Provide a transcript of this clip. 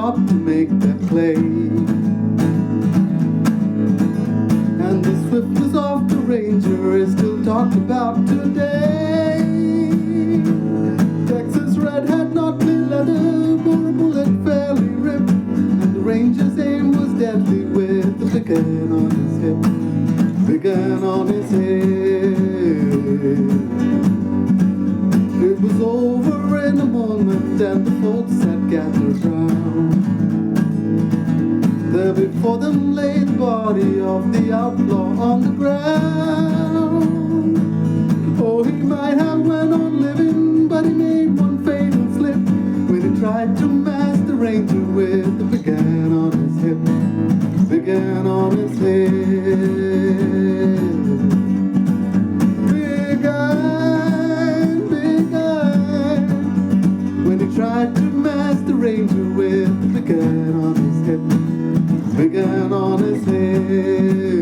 not to make their play. And the swiftness of the Ranger is still talked about today. Texas Red had not been leather, bore a bullet fairly ripped, and the Ranger's aim was deadly with the big gun on his hip, big gun on his head. It was over in a moment, and the folks had gathered round. There before them lay the body of the outlaw on the ground. Oh, he might have went on living, but he made one fatal slip when he tried to mask the Ranger with the big gun on his hip, big gun on his head. Big gun, when he tried to mask the Ranger with the big gun on his hip, big gun on his head.